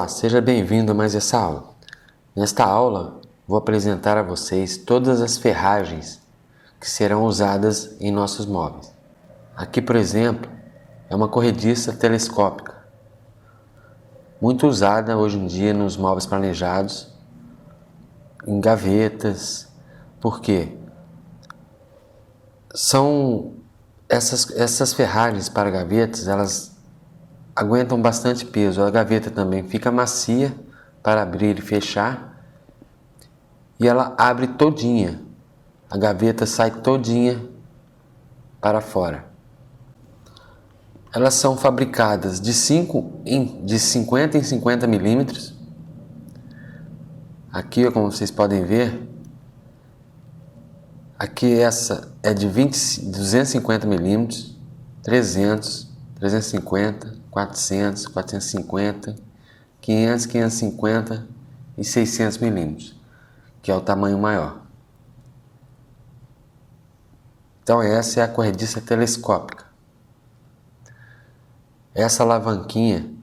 Olá, seja bem-vindo a mais essa aula. Nesta aula, vou apresentar a vocês todas as ferragens que serão usadas em nossos móveis. Aqui, por exemplo, é uma corrediça telescópica, muito usada hoje em dia nos móveis planejados, em gavetas. Por quê? São essas ferragens para gavetas, elas aguentam bastante peso. A gaveta também fica macia para abrir e fechar, e ela abre todinha. A gaveta sai todinha para fora. Elas são fabricadas de 50 em 50 milímetros. Aqui, como vocês podem ver, aqui essa é de 250 milímetros, 300, 350, 400, 450, 500, 550 e 600 milímetros, que é o tamanho maior. Então essa é a corrediça telescópica. Essa alavanquinha,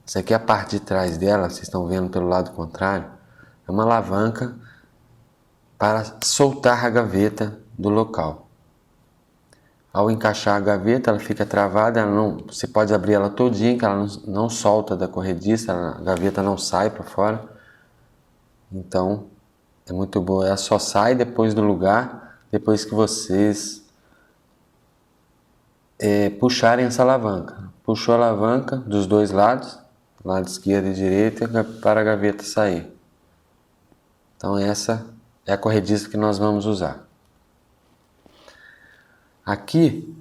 essa aqui é a parte de trás dela, vocês estão vendo pelo lado contrário, é uma alavanca para soltar a gaveta do local. Ao encaixar a gaveta, ela fica travada, você pode abrir ela todinha, que ela não solta da corrediça, a gaveta não sai para fora. Então, é muito boa. Ela só sai depois do lugar, depois que vocês puxarem essa alavanca. Puxou a alavanca dos dois lados, lado esquerdo e direito, para a gaveta sair. Então, essa é a corrediça que nós vamos usar. Aqui,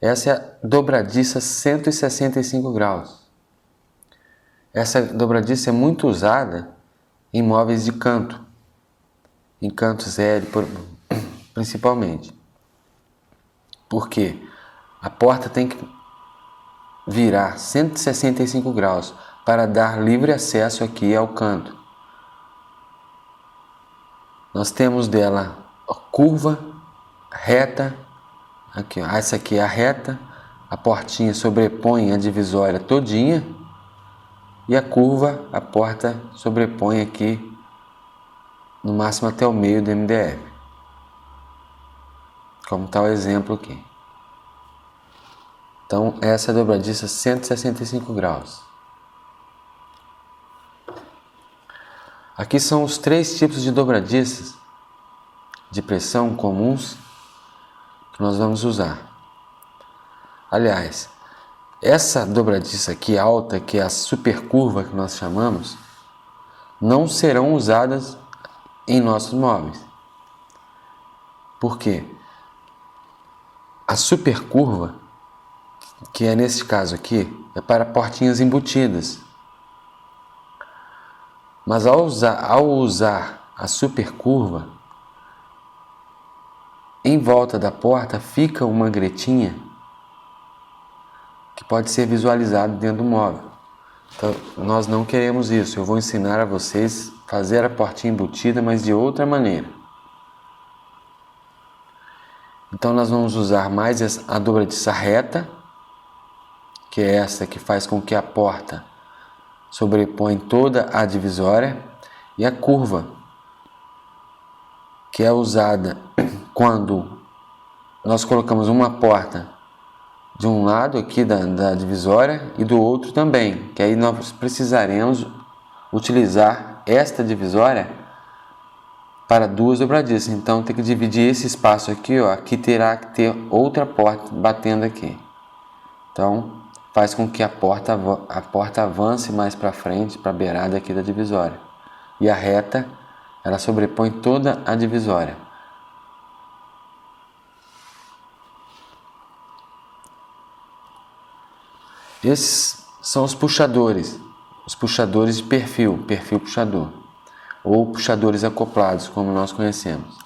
essa é a dobradiça 165 graus. Essa dobradiça é muito usada em móveis de canto, em cantos L, principalmente. Por quê? A porta tem que virar 165 graus para dar livre acesso aqui ao canto. Nós temos dela a curva, reta. Aqui, ó, essa aqui é a reta, a portinha sobrepõe a divisória todinha e a curva, a porta sobrepõe aqui no máximo até o meio do MDF, como está o exemplo aqui. Então essa é a dobradiça 165 graus. Aqui são os 3 tipos de dobradiças de pressão comuns que nós vamos usar. Aliás, essa dobradiça aqui alta, que é a super curva que nós chamamos, não serão usadas em nossos móveis. Por quê? A super curva, que é nesse caso aqui, é para portinhas embutidas. Mas ao usar a super curva, em volta da porta fica uma gretinha que pode ser visualizada dentro do móvel. Então, nós não queremos isso. Eu vou ensinar a vocês a fazer a portinha embutida, mas de outra maneira. Então, nós vamos usar mais a dobradiça reta, que é essa que faz com que a porta sobrepõe toda a divisória, e a curva, que é usada quando nós colocamos uma porta de um lado aqui da divisória e do outro também, que aí nós precisaremos utilizar esta divisória para 2 dobradiças. Então tem que dividir esse espaço aqui, ó, aqui terá que ter outra porta batendo aqui. Então faz com que a porta avance mais para frente, para a beirada aqui da divisória. E a reta, ela sobrepõe toda a divisória. Esses são os puxadores de perfil puxador, ou puxadores acoplados, como nós conhecemos.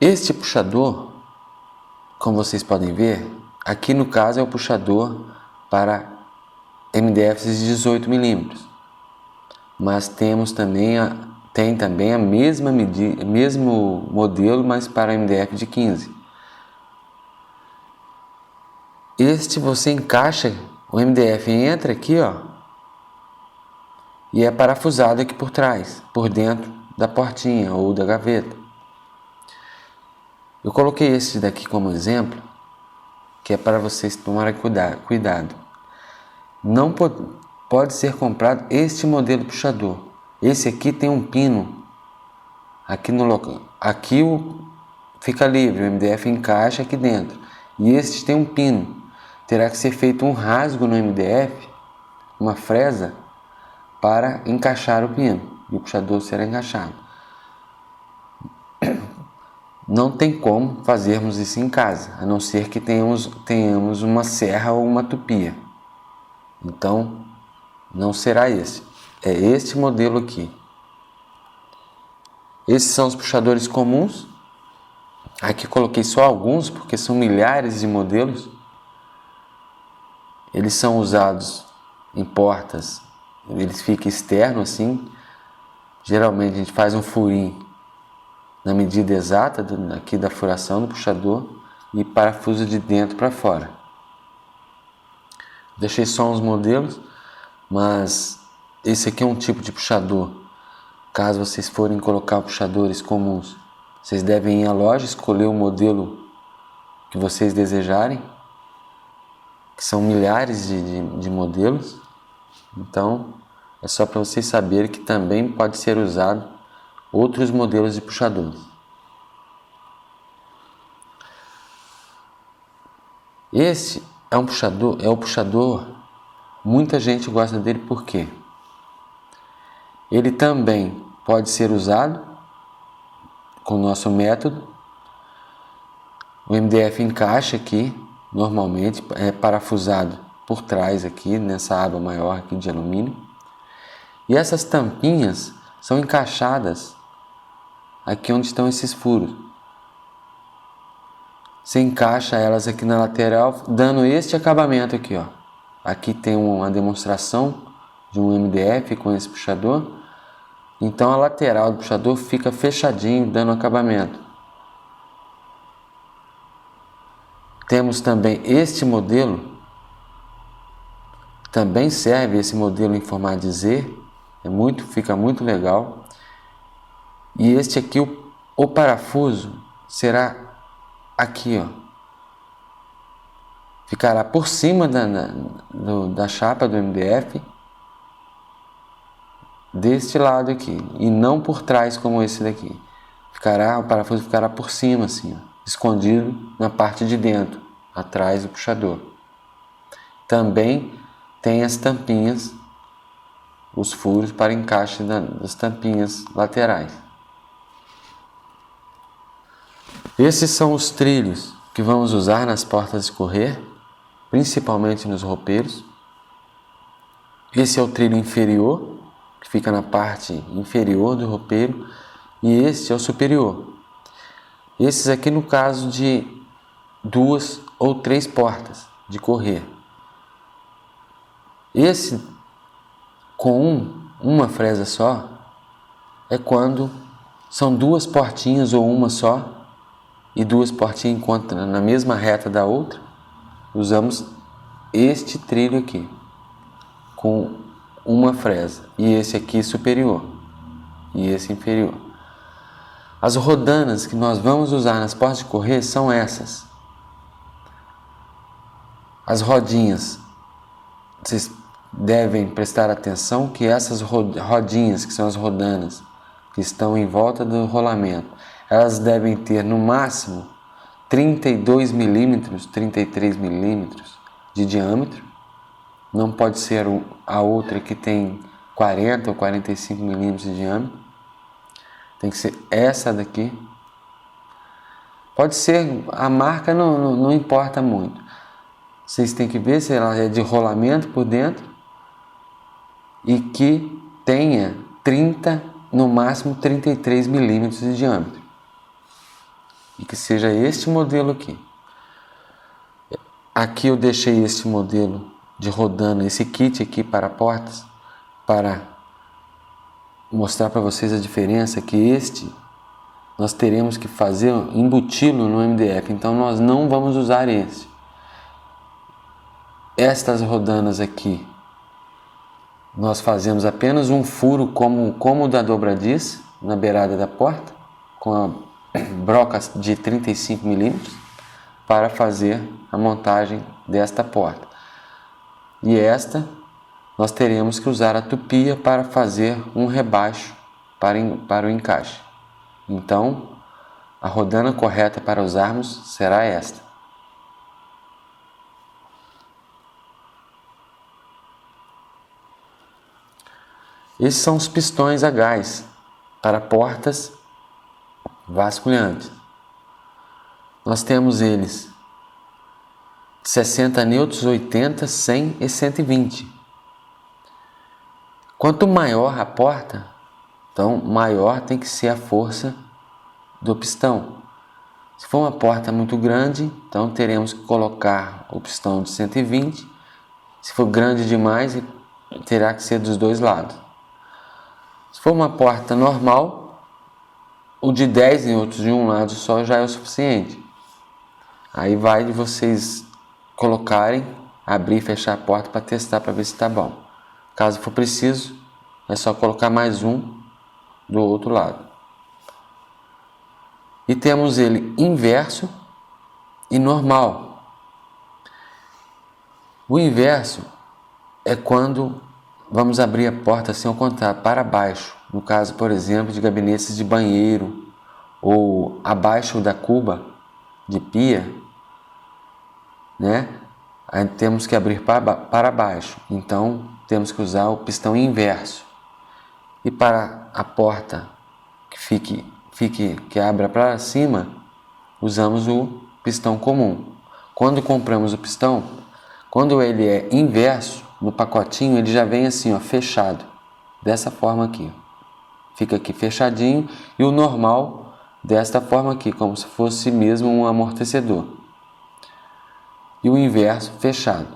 Este puxador, como vocês podem ver, aqui no caso é o puxador para MDFs de 18 milímetros, mas tem também a mesma medida, mesmo modelo, mas para MDF de 15. Este você encaixa o MDF entra aqui, ó, e é parafusado aqui por trás, por dentro da portinha ou da gaveta. Eu coloquei esse daqui como exemplo, que é para vocês tomarem cuidado. Não pode ser comprado este modelo puxador. Esse aqui tem um pino aqui no local. Aqui fica livre, o MDF encaixa aqui dentro. E este tem um pino. Terá que ser feito um rasgo no MDF, uma fresa, para encaixar o pino. E o puxador será encaixado. Não tem como fazermos isso em casa, a não ser que tenhamos uma serra ou uma tupia. Então, não será esse. É este modelo aqui. Esses são os puxadores comuns. Aqui coloquei só alguns, porque são milhares de modelos. Eles são usados em portas, eles ficam externos assim. Geralmente a gente faz um furinho na medida exata aqui da furação do puxador e parafuso de dentro para fora. Deixei só uns modelos, mas esse aqui é um tipo de puxador. Caso vocês forem colocar puxadores comuns, vocês devem ir à loja, escolher o modelo que vocês desejarem, que são milhares de modelos. Então, é só para vocês saberem que também pode ser usado outros modelos de puxadores. Esse é o puxador, muita gente gosta dele porque ele também pode ser usado com o nosso método. O MDF encaixa aqui, normalmente é parafusado por trás aqui, nessa aba maior aqui de alumínio. E essas tampinhas são encaixadas aqui onde estão esses furos. Você encaixa elas aqui na lateral, dando este acabamento aqui, ó. Aqui tem uma demonstração de um MDF com esse puxador. Então a lateral do puxador fica fechadinho, dando acabamento. Temos também este modelo. Também serve esse modelo em formato de Z. Fica muito legal. E este aqui, o parafuso, será aqui, ó. Ficará por cima da chapa do MDF, deste lado aqui, e não por trás como esse daqui. O parafuso ficará por cima, assim, ó, escondido na parte de dentro, atrás do puxador. Também tem as tampinhas, os furos para encaixe das tampinhas laterais. Esses são os trilhos que vamos usar nas portas de correr, principalmente nos roupeiros. Esse é o trilho inferior, que fica na parte inferior do roupeiro, e este é o superior. Esses aqui no caso de 2 ou 3 portas de correr. Esse com uma fresa só é quando são 2 portinhas ou uma só, e 2 portinhas encontram na mesma reta da outra. Usamos este trilho aqui com uma fresa, e esse aqui superior e esse inferior. As rodanas que nós vamos usar nas portas de correr são essas. As rodinhas, vocês devem prestar atenção que essas rodinhas, que são as rodanas, que estão em volta do rolamento, elas devem ter no máximo 32 milímetros, 33 milímetros de diâmetro. Não pode ser a outra que tem 40 ou 45 milímetros de diâmetro. Tem que ser essa daqui. Pode ser, a marca não importa muito. Vocês têm que ver se ela é de rolamento por dentro e que tenha 30, no máximo 33 milímetros de diâmetro. E que seja este modelo aqui. Aqui eu deixei este modelo de rodana, esse kit aqui para portas, para mostrar para vocês a diferença, que este nós teremos que fazer, embuti-lo no MDF, então nós não vamos usar esse. estas rodanas aqui, nós fazemos apenas um furo como o da dobradiça, na beirada da porta, com a broca de 35 milímetros, para fazer a montagem desta porta. E esta, nós teremos que usar a tupia para fazer um rebaixo para o encaixe. Então, a rodana correta para usarmos será esta. Esses são os pistões a gás para portas vasculhantes. Nós temos eles 60 newtons, 80, 100 e 120. Quanto maior a porta, então maior tem que ser a força do pistão. Se for uma porta muito grande, então teremos que colocar o pistão de 120. Se for grande demais, terá que ser dos dois lados. Se for uma porta normal, o de 10 newtons de um lado só já é o suficiente. Aí vai de vocês colocarem, abrir e fechar a porta para testar, para ver se está bom. Caso for preciso, é só colocar mais um do outro lado. E temos ele inverso e normal. O inverso é quando vamos abrir a porta assim ao contrário, para baixo. No caso, por exemplo, de gabinetes de banheiro ou abaixo da cuba de pia, né? Aí temos que abrir para baixo. Então, temos que usar o pistão inverso. E para a porta que abra para cima, usamos o pistão comum. Quando compramos o pistão, quando ele é inverso, no pacotinho ele já vem assim, ó, fechado, dessa forma aqui. Fica aqui fechadinho, e o normal desta forma aqui, como se fosse mesmo um amortecedor. E o inverso fechado.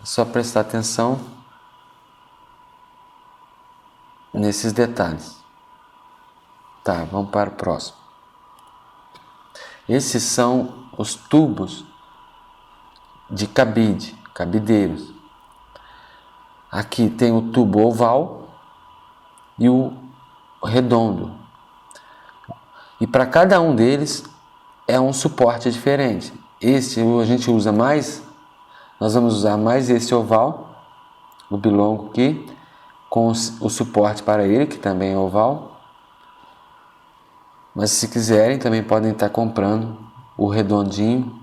É só prestar atenção nesses detalhes. Tá, vamos para o próximo. Esses são os tubos de cabideiros. Aqui tem o tubo oval e o redondo. E para cada um deles é um suporte diferente. Esse a gente usa mais, nós vamos usar mais esse oval, o bilongo aqui, com o suporte para ele, que também é oval. Mas se quiserem, também podem estar comprando o redondinho,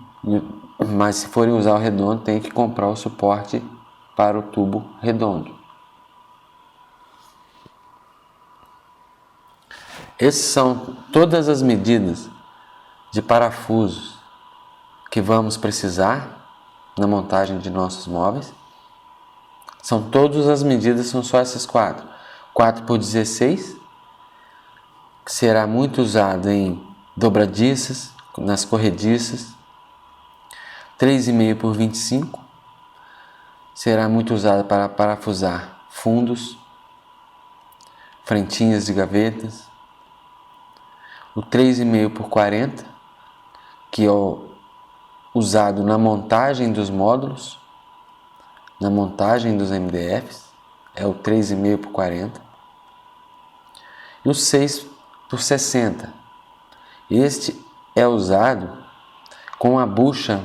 mas se forem usar o redondo, tem que comprar o suporte para o tubo redondo. Essas são todas as medidas de parafusos que vamos precisar na montagem de nossos móveis. São todas as medidas, são só essas 4. 4x16, que será muito usado em dobradiças, nas corrediças. 3,5x25, será muito usado para parafusar fundos, frentinhas de gavetas. O 3,5x40, que é usado na montagem dos módulos, na montagem dos MDFs, é o 3,5x40. E o 6x60, este é usado com a bucha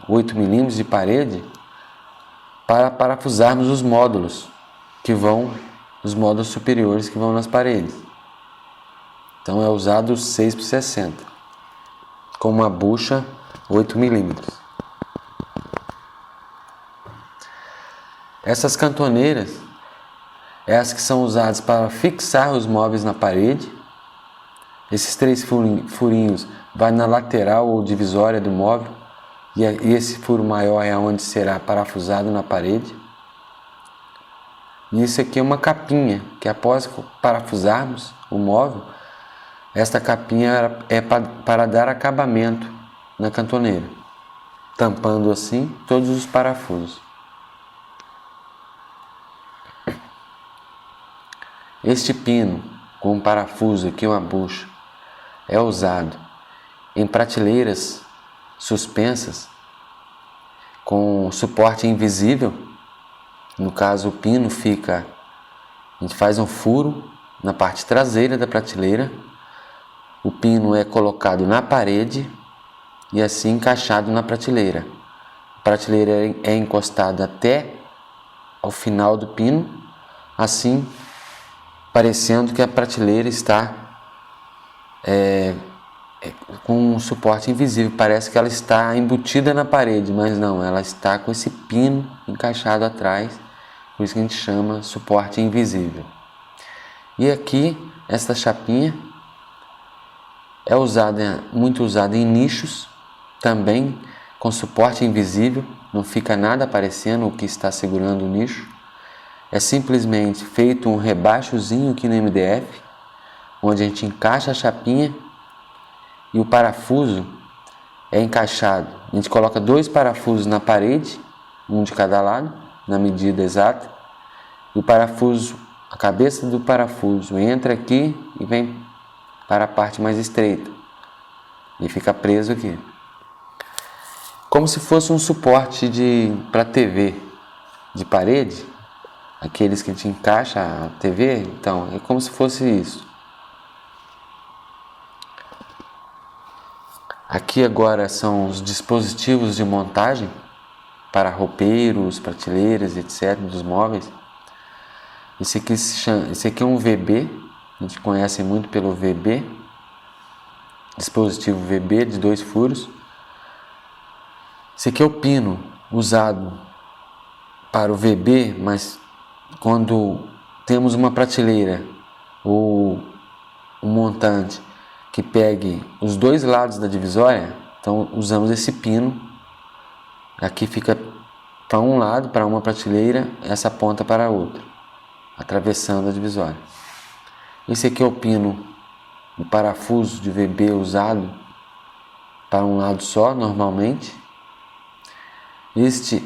8 mm de parede, para parafusarmos os módulos os módulos superiores que vão nas paredes. Então é usado o 6x60 com uma bucha 8 mm. Essas cantoneiras é as que são usadas para fixar os móveis na parede. Esses 3 furinhos vai na lateral ou divisória do móvel, e esse furo maior é onde será parafusado na parede. E isso aqui é uma capinha, que após parafusarmos o móvel, esta capinha é para dar acabamento na cantoneira, tampando assim todos os parafusos. Este pino com um parafuso aqui, uma bucha, é usado em prateleiras suspensas com suporte invisível. No caso, o pino fica, a gente faz um furo na parte traseira da prateleira, o pino é colocado na parede e assim encaixado na prateleira. A prateleira é encostada até ao final do pino, assim parecendo que a prateleira está com um suporte invisível. Parece que ela está embutida na parede, mas não, ela está com esse pino encaixado atrás, por isso que a gente chama suporte invisível. E aqui, esta chapinha é muito usada em nichos, também com suporte invisível, não fica nada aparecendo o que está segurando o nicho. É simplesmente feito um rebaixozinho aqui no MDF, onde a gente encaixa a chapinha e o parafuso é encaixado. A gente coloca 2 parafusos na parede, um de cada lado, na medida exata, e o parafuso, a cabeça do parafuso entra aqui e vem para a parte mais estreita e fica preso aqui, como se fosse um suporte para TV de parede, aqueles que a gente encaixa a TV. Então é como se fosse isso. Aqui agora são os dispositivos de montagem para roupeiros, prateleiras, etc., dos móveis. Esse aqui é um VB, a gente conhece muito pelo VB, dispositivo VB de 2 furos. Esse aqui é o pino usado para o VB, mas quando temos uma prateleira ou um montante que pegue os 2 lados da divisória, então usamos esse pino. Aqui fica para um lado, para uma prateleira, essa ponta para a outra, atravessando a divisória. Esse aqui é o pino, o parafuso de VB usado para um lado só, normalmente. Este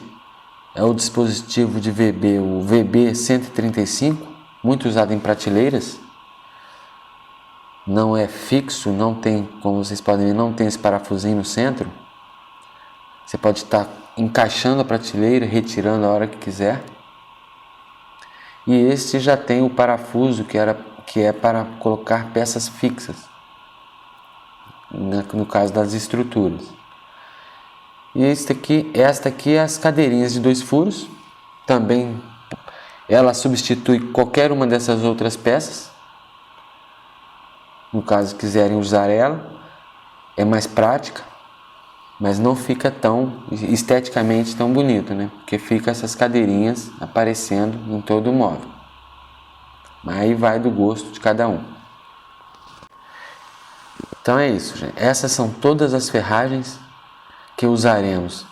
é o dispositivo de VB, o VB 135, muito usado em prateleiras. Não é fixo, não tem, como vocês podem ver, não tem esse parafusinho no centro. Você pode estar encaixando a prateleira, retirando a hora que quiser. E este já tem o parafuso que é para colocar peças fixas, no caso das estruturas. E esta aqui é as cadeirinhas de 2 furos. Também ela substitui qualquer uma dessas outras peças. No caso, quiserem usar ela, é mais prática, mas não fica tão esteticamente tão bonito, né? Porque fica essas cadeirinhas aparecendo em todo o móvel. Mas aí vai do gosto de cada um. Então é isso, gente. Essas são todas as ferragens que usaremos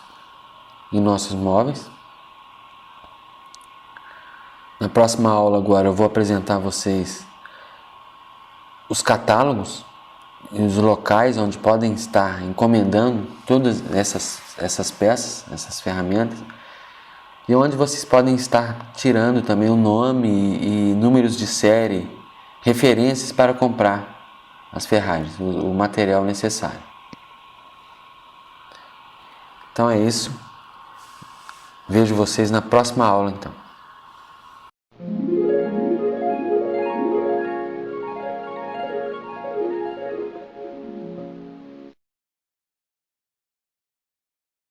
em nossos móveis. Na próxima aula agora eu vou apresentar a vocês os catálogos e os locais onde podem estar encomendando todas essas peças, essas ferramentas, e onde vocês podem estar tirando também o nome e números de série, referências para comprar as ferragens, o material necessário. Então é isso. Vejo vocês na próxima aula então.